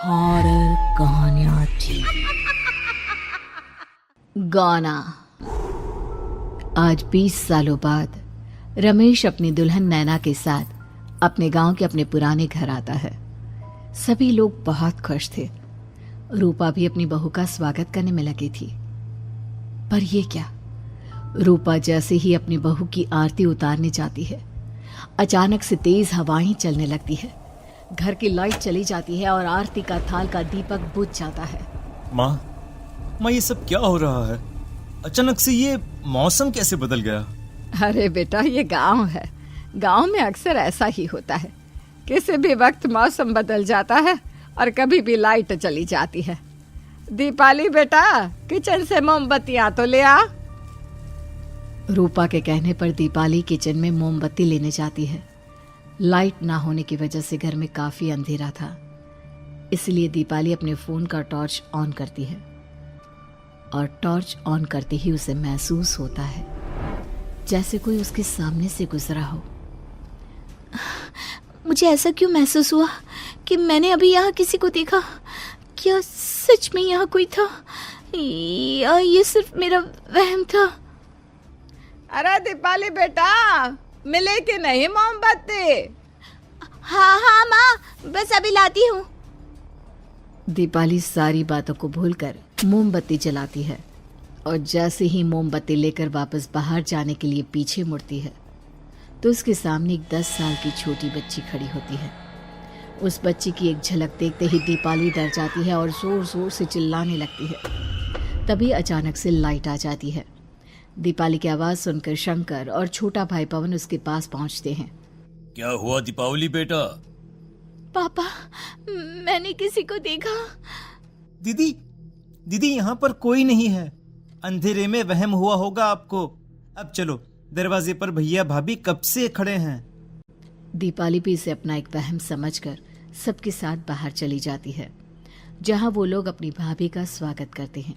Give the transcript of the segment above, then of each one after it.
Horror कहानियाँ थी। गाना। आज 20 सालों बाद रमेश अपनी दुल्हन नैना के साथ अपने गांव के अपने पुराने घर आता है। सभी लोग बहुत खुश थे। रूपा भी अपनी बहू का स्वागत करने में लगी थी। पर ये क्या, रूपा जैसे ही अपनी बहू की आरती उतारने जाती है, अचानक से तेज हवाएं चलने लगती है। घर की लाइट चली जाती है और आरती का थाल का दीपक बुझ जाता है। माँ, ये सब क्या हो रहा है? अचानक से ये मौसम कैसे बदल गया? अरे बेटा, ये गांव है। गांव में अक्सर ऐसा ही होता है। किसी भी वक्त मौसम बदल जाता है और कभी भी लाइट चली जाती है। दीपाली बेटा, किचन से मोमबत्तियां तो ले आ। रूपा के कहने पर दीपाली किचन में मोमबत्ती लेने जाती है। लाइट ना होने की वजह से घर में काफी अंधेरा था, इसलिए दीपाली अपने फोन का टॉर्च ऑन करती है और टॉर्च ऑन करते ही उसे महसूस होता है जैसे कोई उसके सामने से गुजरा हो। मुझे ऐसा क्यों महसूस हुआ कि मैंने अभी यहाँ किसी को देखा? क्या सच में यहाँ कोई था या ये सिर्फ मेरा वहम था? अरे दीपाली बेटा, मिले कि नहीं मोमबत्ती? हाँ माँ, बस अभी लाती हूँ। दीपाली सारी बातों को भूलकर मोमबत्ती जलाती है और जैसे ही मोमबत्ती लेकर वापस बाहर जाने के लिए पीछे मुड़ती है तो उसके सामने एक 10 साल की छोटी बच्ची खड़ी होती है। उस बच्ची की एक झलक देखते ही दीपाली डर जाती है और जोर जोर से चिल्लाने लगती है। तभी अचानक से लाइट आ जाती है। दीपाली की आवाज सुनकर शंकर और छोटा भाई पवन उसके पास पहुंचते हैं। क्या हुआ दीपावली बेटा? पापा, मैंने किसी को देखा। दीदी यहाँ पर कोई नहीं है। अंधेरे में वहम हुआ होगा आपको। अब चलो, दरवाजे पर भैया भाभी कब से खड़े हैं। दीपाली भी इसे अपना एक वहम समझकर सबके साथ बाहर चली जाती है, जहां वो लोग अपनी भाभी का स्वागत करते हैं।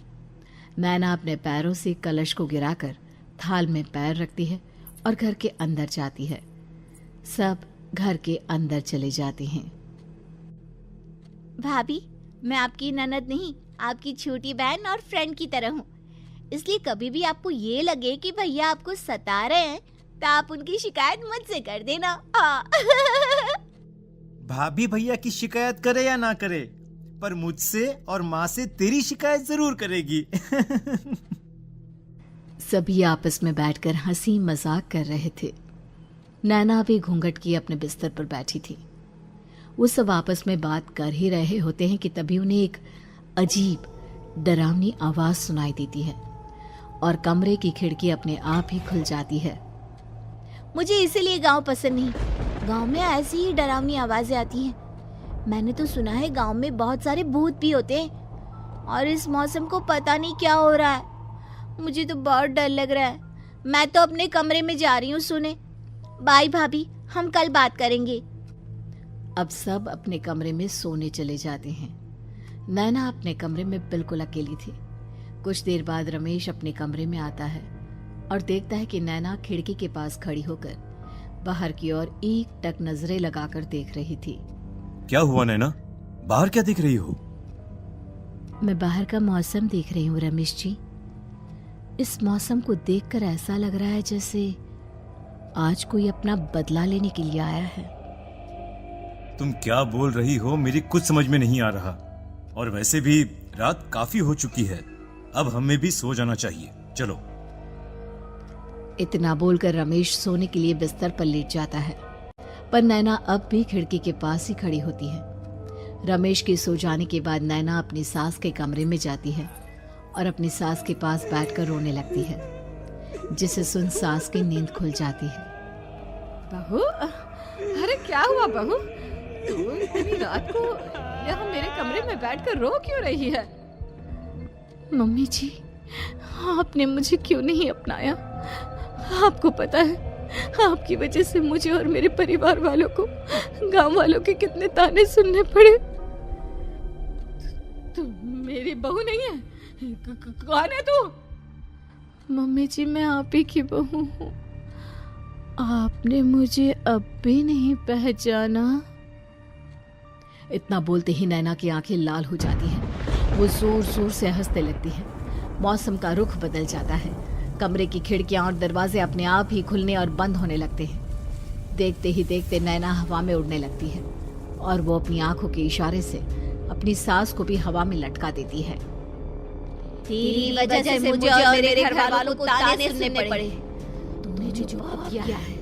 नैना अपने पैरों से कलश को गिराकर थाल में पैर रखती है और घर के अंदर जाती है। सब घर के अंदर चले जाते हैं। भाभी, मैं आपकी ननद नहीं, आपकी छोटी बहन और फ्रेंड की तरह हूँ। इसलिए कभी भी आपको ये लगे कि भैया आपको सता रहे हैं तो आप उनकी शिकायत मुझसे कर देना। भाभी भैया की शिकायत करे या ना करे, पर मुझसे और माँ से तेरी शिकायत जरूर करेगी। सभी आपस में बैठकर हंसी मजाक कर रहे थे। नैना भी घूंघट किए अपने बिस्तर पर बैठी थी। वो सब आपस में बात कर ही रहे होते हैं कि तभी उन्हें एक अजीब डरावनी आवाज सुनाई देती है और कमरे की खिड़की अपने आप ही खुल जाती है। मुझे इसीलिए गांव पसंद नहीं। गांव में ऐसी ही डरावनी आवाजें आती हैं। मैंने तो सुना है गांव में बहुत सारे भूत भी होते हैं और इस मौसम को पता नहीं क्या हो रहा है। मुझे तो बहुत डर लग रहा है। मैं तो अपने कमरे में जा रही हूँ सोने। बाय भाभी, हम कल बात करेंगे। अब सब अपने कमरे में सोने चले जाते हैं। नैना अपने कमरे में बिल्कुल अकेली थी। कुछ देर बाद रमेश अपने कमरे में आता है और देखता है कि नैना खिड़की के पास खड़ी होकर बाहर की ओर एक टक नजरें लगाकर देख रही थी। क्या हुआ नैना? बाहर क्या देख रही हो? मैं बाहर का मौसम देख रही हूँ रमेश जी। इस मौसम को देखकर ऐसा लग रहा है जैसे आज कोई अपना बदला लेने के लिए आया है। तुम क्या बोल रही हो? मेरी कुछ समझ में नहीं आ रहा। और वैसे भी रात काफी हो चुकी है, अब हमें भी सो जाना चाहिए। चलो। इतना बोलकर रमेश सोने के लिए बिस्तर पर लेट जाता है, पर नैना अब भी खिड़की के पास ही खड़ी होती है। रमेश के सो जाने के बाद नैना अपनी सास के कमरे में जाती है और अपनी सास के पास बैठकर रोने लगती है, जिसे सुन सास की नींद खुल जाती है। बहू, अरे क्या हुआ बहू? तू इतनी रात को यहाँ मेरे कमरे में बैठकर रो क्यों रही है? मम्मी जी, आपने मुझे क्यों नहीं अपनाया? आपको पता है, आपकी वजह से मुझे और मेरे परिवार वालों को गांव वालों के कितने ताने सुनने पड़े। तू मेरी बहू नहीं है? कौन है तू? मम्मी जी, मैं आप ही की बहू हूँ। आपने मुझे अब भी नहीं पहचाना? इतना बोलते ही नैना की आंखें लाल हो जाती हैं। वो जोर जोर से हंसने लगती है। मौसम का रुख बदल जाता है। कमरे की खिड़कियां और दरवाजे अपने आप ही खुलने और बंद होने लगते हैं। देखते ही देखते नैना हवा में उड़ने लगती है और वो अपनी आंखों के इशारे से अपनी सांस को भी हवा में लटका देती है। तेरी वजह से मुझे और मेरे घर वालों को ताने सुनने पड़े। तूने जो पाप किया है,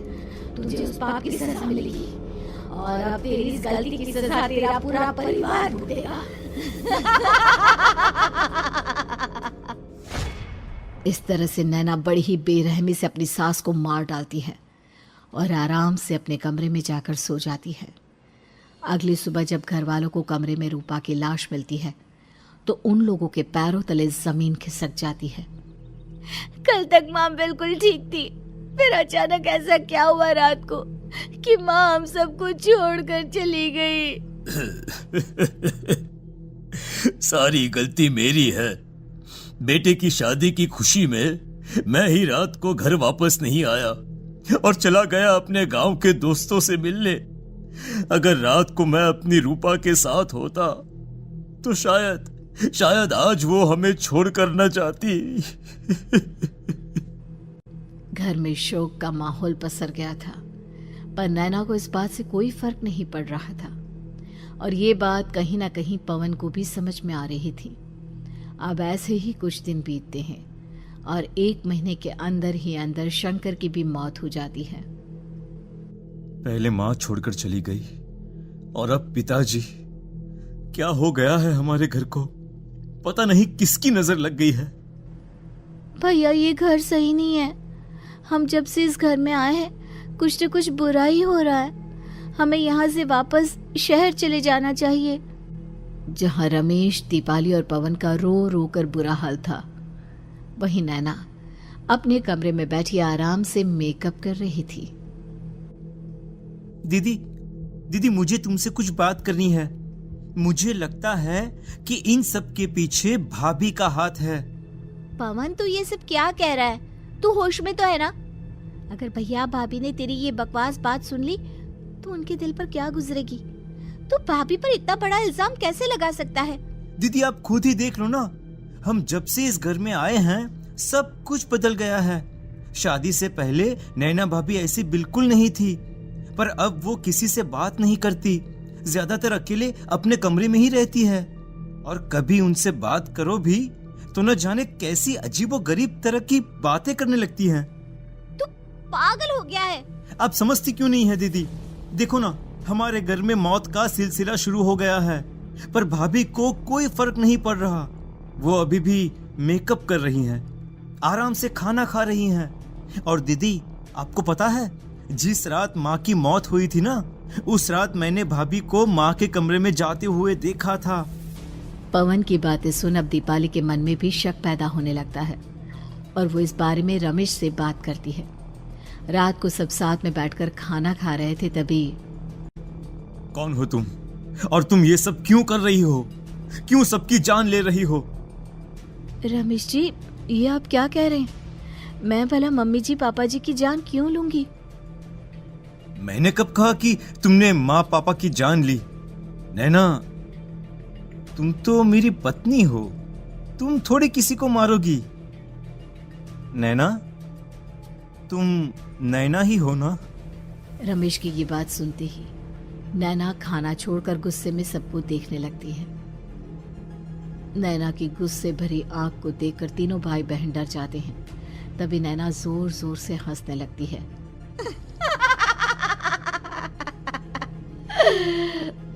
तुझे उस पाप की सजा मिलेगी और अब तेरी इस गलती की सजा तेरा पूरा परिवार भुगतेगा। इस तरह से नैना बड़ी ही बेरहमी से अपनी सास को मार डालती है और आराम से अपने कमरे में जाकर सो जाती है। अगली सुबह जब घर वालों को कमरे में रूपा की लाश मिलती है तो उन लोगों के पैरों तले जमीन खिसक जाती है। कल तक माँ बिल्कुल ठीक थी, फिर अचानक ऐसा क्या हुआ रात को कि माँ हम सबको छोड़कर चली गई। सारी गलती मेरी है। बेटे की शादी की खुशी में मैं ही रात को घर वापस नहीं आया और चला गया अपने गांव के दोस्तों से मिलने। अगर रात को मैं अपनी रूपा के साथ होता तो शायद आज वो हमें छोड़कर न जाती। घर में शोक का माहौल पसर गया था, पर नैना को इस बात से कोई फर्क नहीं पड़ रहा था और ये बात कहीं ना कहीं पवन को भी समझ में आ रही थी। अब ऐसे ही कुछ दिन बीतते हैं और 1 महीने के अंदर ही अंदर शंकर की भी मौत हो जाती है। पहले माँ छोड़कर चली गई और अब पिताजी। क्या हो गया है हमारे घर को? पता नहीं किसकी नजर लग गई है। भैया ये घर सही नहीं है। हम जब से इस घर में आए हैं कुछ न कुछ बुरा ही हो रहा है। हमें यहाँ से वापस शहर चले जाना चाहिए। जहाँ रमेश, दीपाली और पवन का रो रो कर बुरा हाल था, वहीं नैना अपने कमरे में बैठी आराम से मेकअप कर रही थी। दीदी मुझे तुमसे कुछ बात करनी है। मुझे लगता है कि इन सब के पीछे भाभी का हाथ है। पवन तू ये सब क्या कह रहा है? तू होश में तो है ना? अगर भैया भाभी ने तेरी ये बकवास बात सुन ली तो उनके दिल पर क्या गुजरेगी? तू भाभी पर इतना बड़ा इल्जाम कैसे लगा सकता है? दीदी आप खुद ही देख लो ना। हम जब से इस घर में आए हैं सब कुछ बदल गया है। शादी से पहले नैना भाभी ऐसी बिल्कुल नहीं थी, पर अब वो किसी से बात नहीं करती। ज्यादातर अकेले अपने कमरे में ही रहती है और कभी उनसे बात करो भी तो न जाने कैसी अजीबोगरीब तरह की बातें करने लगती हैं। तू पागल हो गया है। आप समझती क्यों नहीं है दीदी? देखो ना, हमारे घर में मौत का सिलसिला शुरू हो गया है, पर भाभी को कोई फर्क नहीं पड़ रहा। वो अभी भी मेकअप कर रही हैं, आराम से खाना खा रही हैं। और दीदी आपको पता है, जिस रात माँ की मौत हुई थी ना, उस रात मैंने भाभी को माँ के कमरे में जाते हुए देखा था। पवन की बातें सुन अब दीपाली के मन में भी शक पैदा होने लगता है और वो इस बारे में रमेश से बात करती है। रात को सब साथ में बैठकर खाना खा रहे थे, तभी कौन हो तुम और तुम ये सब क्यों कर रही हो? क्यों सबकी जान ले रही हो? रमेश जी, ये आप क्या कह रहे हैं? मैं भला मम्मी जी पापा जी की जान क्यों लूंगी? मैंने कब कहा कि तुमने माँ पापा की जान ली? नैना, तुम तो मेरी पत्नी हो, तुम थोड़ी किसी को मारोगी। नैना, तुम नैना ही हो ना? रमेश की ये बात सुनते ही नैना खाना छोड़कर गुस्से में सबको देखने लगती है। नैना की गुस्से भरी आंख को देखकर तीनों भाई बहन डर जाते हैं। तभी नैना जोर जोर से हंसने लगती है।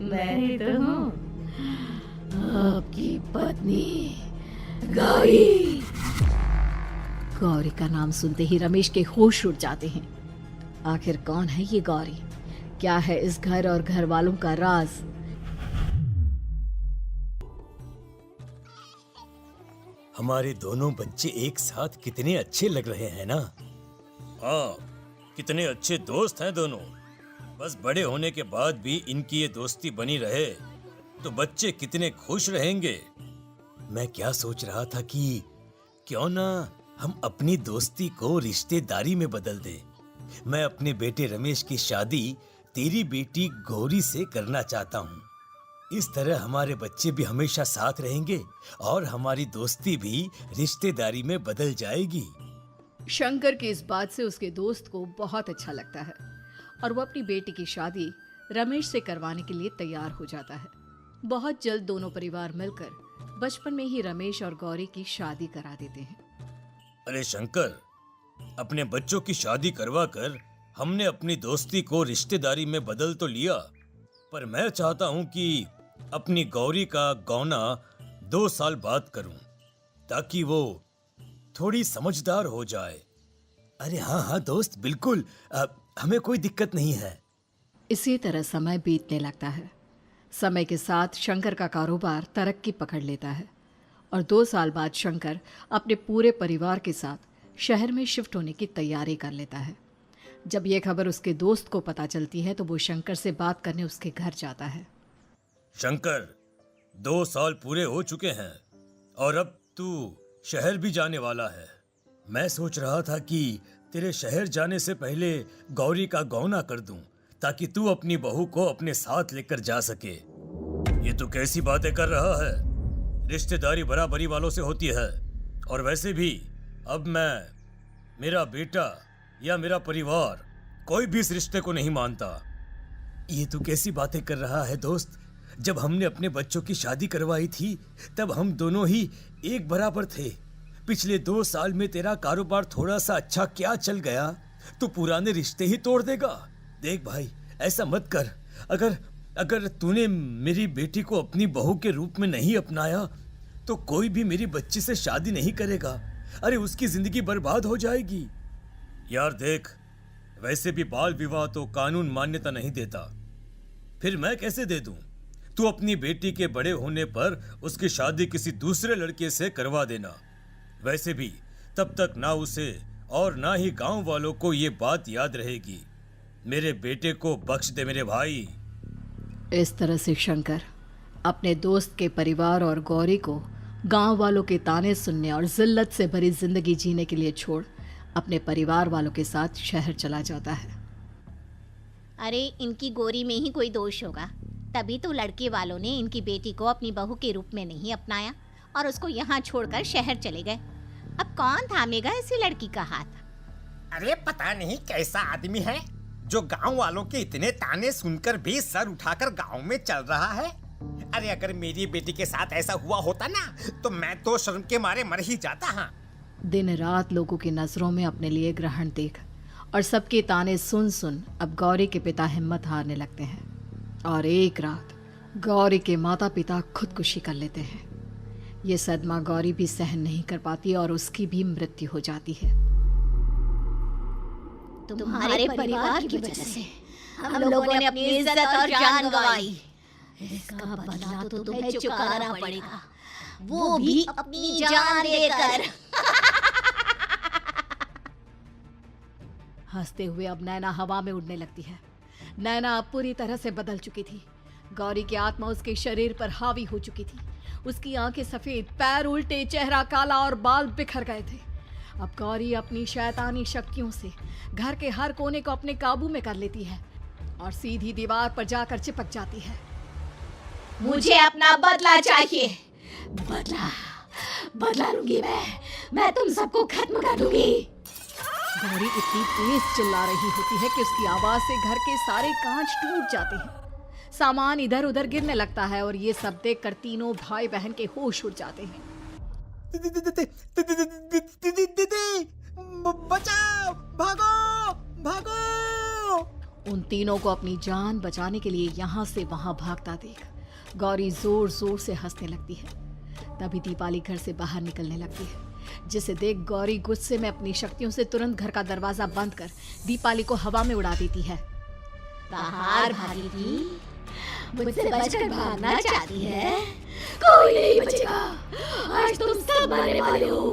मैं तो हूँ आपकी पत्नी गौरी। गौरी का नाम सुनते ही रमेश के होश उड़ जाते हैं। आखिर कौन है ये गौरी? क्या है इस घर और घर वालों का राज? हमारे दोनों बच्चे एक साथ कितने अच्छे लग रहे हैं ना? हाँ, कितने अच्छे दोस्त हैं दोनों। बस बड़े होने के बाद भी इनकी ये दोस्ती बनी रहे तो बच्चे कितने खुश रहेंगे। मैं क्या सोच रहा था कि क्यों ना हम अपनी दोस्ती को रिश्तेदारी में बदल दें। मैं अपने बेटे रमेश की शादी तेरी बेटी गौरी से करना चाहता हूँ। इस तरह हमारे बच्चे भी हमेशा साथ रहेंगे और हमारी दोस्ती भी रिश्तेदारी में बदल जाएगी। शंकर की इस बात से उसके दोस्त को बहुत अच्छा लगता है और वो अपनी बेटी की शादी रमेश से करवाने के लिए तैयार हो जाता है। बहुत जल्द दोनों परिवार मिलकर बचपन में ही रमेश और गौरी की शादी करा देते हैं। अरे शंकर, अपने बच्चों की शादी करवा कर हमने अपनी दोस्ती को रिश्तेदारी में बदल तो लिया, पर मैं चाहता हूं कि अपनी गौरी का गौना 2 साल बाद करूं, ताकि वो थोड़ी समझदार हो जाए। अरे हाँ दोस्त, बिल्कुल, हमें कोई दिक्कत नहीं है। इसी तरह समय बीतने लगता है। समय के साथ शंकर का कारोबार तरक्की पकड़ लेता है और 2 साल बाद शंकर अपने पूरे परिवार के साथ शहर में शिफ्ट होने की तैयारी कर लेता है। जब यह खबर उसके दोस्त को पता चलती है तो वो शंकर से बात करने उसके घर जाता है। शंकर, 2 साल पूरे हो चुके हैं और अब तू शहर भी जाने वाला है। मैं सोच रहा था कि तेरे शहर जाने से पहले गौरी का गौना कर दूं, ताकि तू अपनी बहू को अपने साथ लेकर जा सके। ये तू कैसी बातें कर रहा है? रिश्तेदारी बराबरी वालों से होती है, और वैसे भी अब मेरा बेटा या मेरा परिवार कोई भी इस रिश्ते को नहीं मानता। ये तू कैसी बातें कर रहा है दोस्त? जब हमने अपने बच्चों की शादी करवाई थी तब हम दोनों ही एक बराबर थे। पिछले 2 साल में तेरा कारोबार थोड़ा सा अच्छा क्या चल गया तो पुराने रिश्ते ही तोड़ देगा। देख भाई, ऐसा मत कर। अगर तूने मेरी बेटी को अपनी बहू के रूप में नहीं अपनाया तो कोई भी मेरी बच्ची से शादी नहीं करेगा। अरे उसकी जिंदगी बर्बाद हो जाएगी। यार देख, वैसे भी बाल विवाह तो कानून मान्यता नहीं देता, फिर मैं कैसे दे दूं? तू अपनी बेटी के बड़े होने पर उसकी शादी किसी दूसरे लड़के से करवा देना। वैसे भी तब तक ना उसे और ना ही गांव वालों को ये बात याद रहेगी। मेरे बेटे को बख्श दे मेरे भाई। इस तरह से शंकर अपने दोस्त के परिवार और गौरी को गांव वालों के ताने सुनने और जिल्लत से भरी जिंदगी जीने के लिए छोड़ अपने परिवार वालों के साथ शहर चला जाता है। अरे इनकी गोरी में ही कोई दोष होगा, तभी तो लड़के वालों ने इनकी बेटी को अपनी बहू के रूप में नहीं अपनाया और उसको यहाँ छोड़कर शहर चले गए। अब कौन थामेगा ऐसी लड़की का हाथ? अरे पता नहीं कैसा आदमी है जो गांव वालों के इतने ताने सुनकर भी सर उठाकर गांव में चल रहा है। अरे अगर मेरी बेटी के साथ ऐसा हुआ होता ना तो मैं तो शर्म के मारे मर ही जाता। हाँ, दिन रात लोगों की नजरों में अपने लिए ग्रहण देख और सबके ताने सुन सुन अब गौरी के पिता हिम्मत हारने लगते हैं और एक रात गौरी के माता पिता खुदकुशी कर लेते हैं। ये सदमा गौरी भी सहन नहीं कर पाती और उसकी भी मृत्यु हो जाती है। तुम्हारे परिवार की वजह से हम लोगों ने अपनी इज्जत और जान गंवाई। इसका बदला तो तुम्हें चुकाना पड़ेगा, वो भी अपनी जान देकर। हंसते हुए अब नैना हवा में उड़ने लगती है। नैना अब पूरी तरह से बदल चुकी थी। गौरी की आत्मा उसके शरीर पर हावी हो चुकी थी। उसकी आंखें सफेद, पैर उल्टे, चेहरा काला और बाल बिखर गए थे। अब गौरी अपनी शैतानी शक्तियों से घर के हर कोने को अपने काबू में कर लेती है और सीधी दीवार पर जाकर चिपक जाती है। मुझे अपना बदला चाहिए। बदला लूंगी मैं तुम सबको खत्म कर दूंगी। गौरी इतनी तेज चिल्ला रही होती है कि उसकी आवाज से घर के सारे कांच टूट जाते हैं। सामान इधर उधर गिरने लगता है और ये सब देखकर तीनों भाई बहन के होश उड़ जाते हैं। बचाओ, भागो भागो। उन तीनों को अपनी जान बचाने के लिए यहाँ से वहां भागता देख गौरी जोर जोर से हंसने लगती है। तभी दीपाली घर से बाहर निकलने लगती है, जिसे देख गौरी गुस्से में अपनी शक्तियों से तुरंत घर का दरवाजा बंद कर दीपाली को हवा में उड़ा देती है। बाहर भागी थी, मुझसे बचकर भागना चाहती है? कोई नहीं बचेगा, आज तुम सब मरने वाले हो।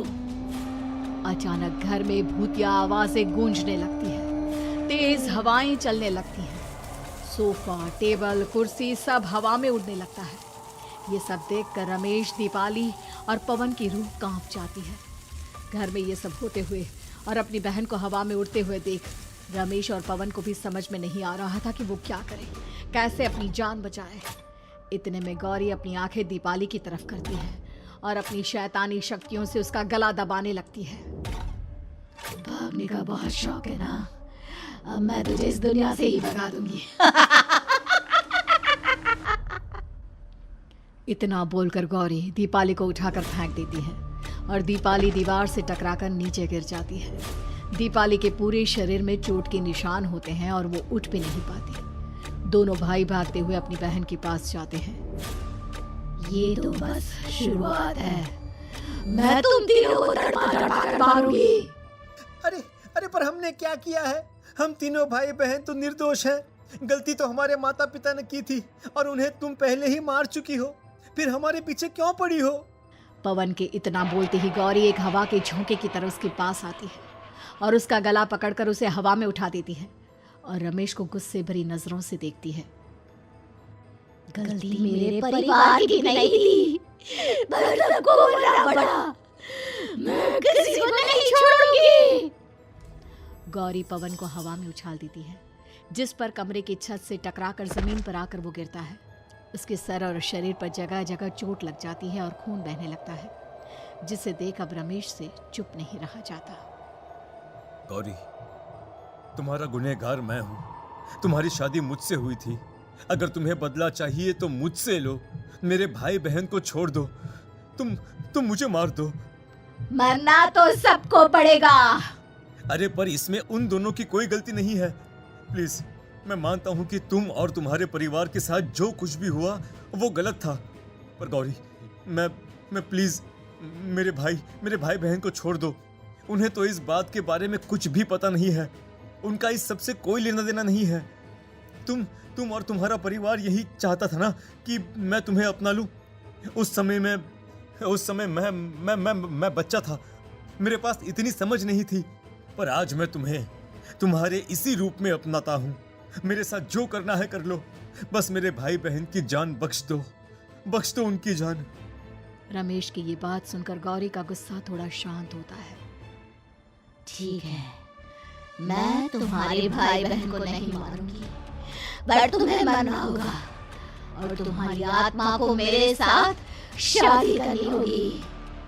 अचानक घर में भूतिया आवाजें गूंजने लगती है, तेज हवाएं चलने लगती हैं। सोफा, टेबल, कुर्सी सब हवा में उड़ने लगता है। ये सब देखकर रमेश, दीपाली और पवन की रूह कांप जाती है। घर में ये सब होते हुए और अपनी बहन को हवा में उड़ते हुए देख रमेश और पवन को भी समझ में नहीं आ रहा था कि वो क्या करे, कैसे अपनी जान बचाए। इतने में गौरी अपनी आंखें दीपाली की तरफ करती है और अपनी शैतानी शक्तियों से उसका गला दबाने लगती है। भागने का बहुत शौक है ना, अब मैं तुझे इस दुनिया से ही भगा दूंगी। इतना बोलकर गौरी दीपाली को उठाकर फेंक देती है और दीपाली दीवार से टकराकर नीचे गिर जाती है। दीपाली के पूरे शरीर में चोट के निशान होते हैं और वो उठ भी नहीं पाती। दोनों भाई भागते हुए अपनी बहन के पास जाते हैं। ये तो बस शुरुआत है, मैं तुम तीनों को तड़पा मारूंगी। अरे अरे, पर हमने क्या किया है? हम तीनों भाई बहन तो निर्दोष हैं। गलती तो हमारे माता पिता ने की थी और उन्हें तुम पहले ही मार चुकी हो, फिर हमारे पीछे क्यों पड़ी हो? पवन के इतना बोलते ही गौरी एक हवा के झोंके की तरह उसके पास आती है और उसका गला पकड़कर उसे हवा में उठा देती है और रमेश को गुस्से भरी नजरों से देखती है। गलती मेरे परिवार की नहीं थी, पर सबको मरना पड़ा। मैं किसी को नहीं छोड़ूंगी। गौरी पवन को हवा में उछाल देती है, जिस पर कमरे की छत से टकराकर जमीन पर आकर वो गिरता है। उसके सर और शरीर पर जगह जगह चोट लग जाती है और खून बहने लगता है, जिसे देख अब रमेश से चुप नहीं रहा जाता। गौरी, तुम्हारा गुनहगार मैं हूँ। तुम्हारी शादी मुझसे हुई थी। अगर तुम्हें बदला चाहिए तो मुझसे लो। मेरे भाई बहन को छोड़ दो। तुम मुझे मार दो। मरना तो सबको पड़ेगा। अरे पर इसमें उन दोनों की कोई गलती नहीं है। प्लीज, मैं मानता हूँ कि तुम और तुम्हारे परिवार के साथ जो कुछ भी हुआ वो गलत था, पर गौरी, मैं प्लीज मेरे भाई बहन को छोड़ दो। उन्हें तो इस बात के बारे में कुछ भी पता नहीं है। उनका इस सबसे कोई लेना देना नहीं है। तुम और तुम्हारा परिवार यही चाहता था ना कि मैं तुम्हें अपना लूं। उस समय मैं बच्चा था, मेरे पास इतनी समझ नहीं थी, पर आज मैं तुम्हें तुम्हारे इसी रूप में अपनाता हूं। मेरे साथ जो करना है कर लो, बस मेरे भाई बहन की जान बख्श दो उनकी जान। रमेश की ये बात सुनकर गौरी का गुस्सा थोड़ा शांत होता है। ठीक है, मैं तुम्हारे भाई बहन को नहीं मारूंगी, पर तुम्हें मरना होगा और तुम्हारी आत्मा को मेरे साथ शादी करनी होगी।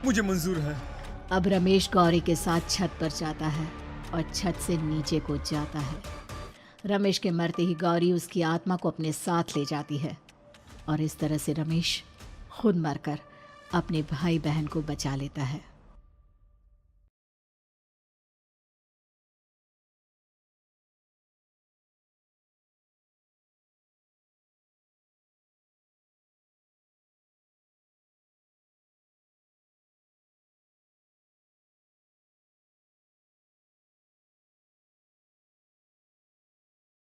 मुझे मंजूर है। अब रमेश गौरी के साथ छत पर जाता है और छत से नीचे को जाता है। रमेश के मरते ही गौरी उसकी आत्मा को अपने साथ ले जाती है और इस तरह से रमेश खुद मरकर अपने भाई बहन को बचा लेता है।